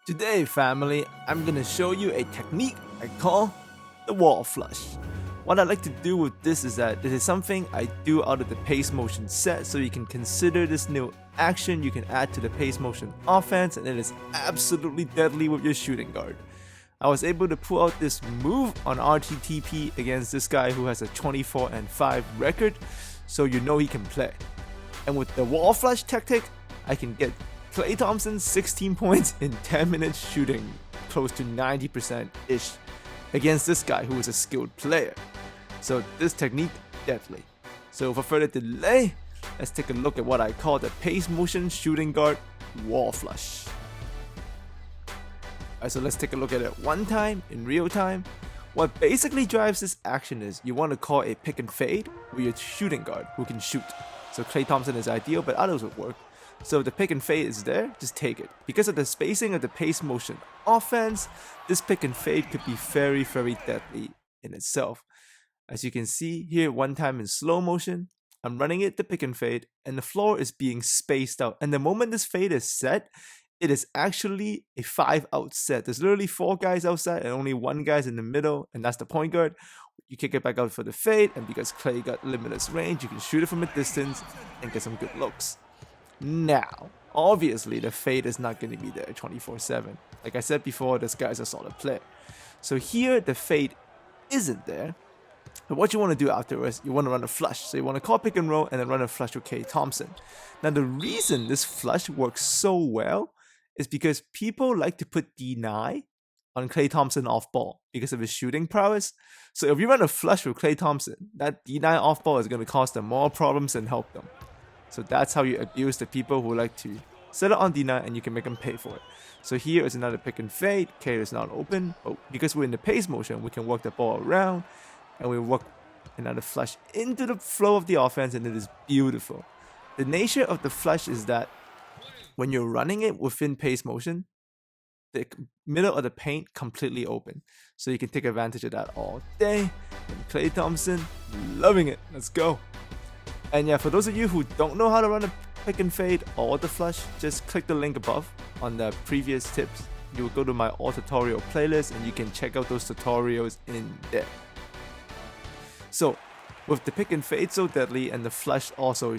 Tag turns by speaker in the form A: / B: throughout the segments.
A: Today, family, I'm gonna show you a technique I call the wall flush. What I like to do with this is that this is something I do out of the pace motion set, so you can consider this new action you can add to the pace motion offense, and it is absolutely deadly with your shooting guard. I was able to pull out this move on RTTP against this guy who has a 24-5 record, so you know he can play. And with the wall flush tactic, I can get Klay Thompson 16 points in 10 minutes shooting close to 90%-ish against this guy who is a skilled player. So this technique, deadly. So without further delay, let's take a look at what I call the pace motion shooting guard wall flush. Alright, so let's take a look at it one time in real time. What basically drives this action is you want to call a pick and fade with your shooting guard who can shoot. So Klay Thompson is ideal, but others would work. So if the pick and fade is there, just take it. Because of the spacing of the pace motion offense, this pick and fade could be very, very deadly in itself. As you can see here, one time in slow motion, I'm running it to pick and fade, and the floor is being spaced out. And the moment this fade is set, it is actually a 5-out set. There's literally 4 guys outside and only 1 guy's in the middle, and that's the point guard. You kick it back out for the fade, and because Klay got limitless range, you can shoot it from a distance and get some good looks. Now, obviously the fade is not going to be there 24/7. Like I said before, this guy's a solid player. So here the fade isn't there. But what you want to do afterwards, you want to run a flush. So you want to call pick and roll and then run a flush with Klay Thompson. Now the reason this flush works so well is because people like to put deny on Klay Thompson off ball because of his shooting prowess. So if you run a flush with Klay Thompson, that deny off ball is going to cause them more problems than help them. So that's how you abuse the people who like to set it on deny, and you can make them pay for it. So here is another pick and fade. K is not open, but because we're in the pace motion, we can work the ball around, and we work another flush into the flow of the offense, and it is beautiful. The nature of the flush is that when you're running it within pace motion, the middle of the paint completely open. So you can take advantage of that all day. And Klay Thompson, loving it. Let's go. And yeah, for those of you who don't know how to run a pick and fade or the flush, just click the link above on the previous tips. You will go to my all tutorial playlist and you can check out those tutorials in there. So with the pick and fade so deadly and the flush also,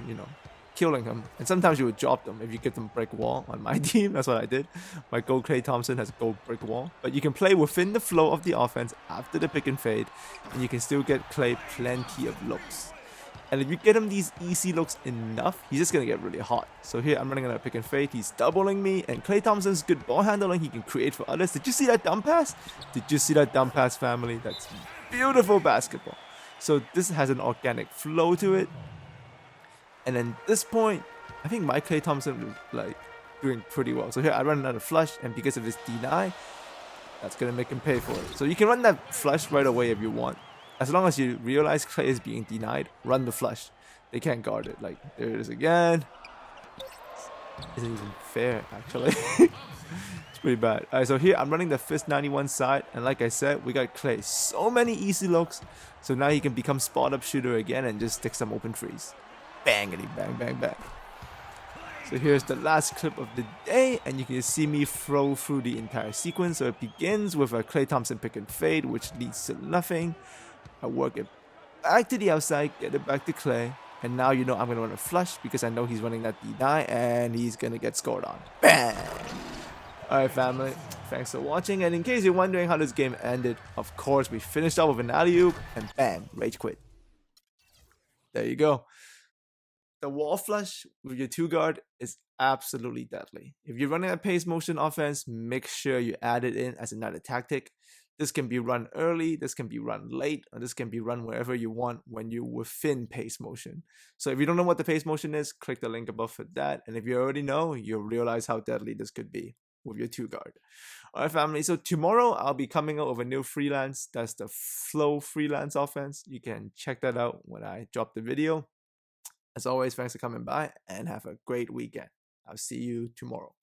A: killing him. And sometimes you would drop them if you give them brick wall. On my team, that's what I did. My gold Klay Thompson has a gold brick wall. But you can play within the flow of the offense after the pick and fade, and you can still get Klay plenty of looks. And if you get him these easy looks enough, he's just going to get really hot. So here I'm running on a pick and fade. He's doubling me. And Klay Thompson's good ball handling. He can create for others. Did you see that dump pass? Did you see that dump pass, family? That's beautiful basketball. So this has an organic flow to it. And then this point, I think my Klay Thompson is doing pretty well. So here I run another flush. And because of his deny, that's going to make him pay for it. So you can run that flush right away if you want. As long as you realize Klay is being denied, run the flush. They can't guard it. There it is again. Isn't even fair, actually. It's pretty bad. Alright, so here I'm running the Fist 91 side. And like I said, we got Klay. So many easy looks. So now he can become spot up shooter again and just stick some open threes. Bangity bang, bang, bang. So here's the last clip of the day, and you can see me throw through the entire sequence. So it begins with a Klay Thompson pick and fade, which leads to nothing. I work it back to the outside, get it back to Klay, and now I'm going to run a flush because I know he's running that deny, and he's going to get scored on. Bang! Alright, family, thanks for watching, and in case you're wondering how this game ended, of course, we finished off with an alley-oop, and bam, rage quit. There you go. The wall flush with your 2-guard is absolutely deadly. If you're running a pace motion offense, make sure you add it in as another tactic. This can be run early, this can be run late, or this can be run wherever you want when you're within pace motion. So if you don't know what the pace motion is, click the link above for that. And if you already know, you'll realize how deadly this could be with your 2-guard. Alright, family, so tomorrow I'll be coming out with a new freelance. That's the flow freelance offense. You can check that out when I drop the video. As always, thanks for coming by and have a great weekend. I'll see you tomorrow.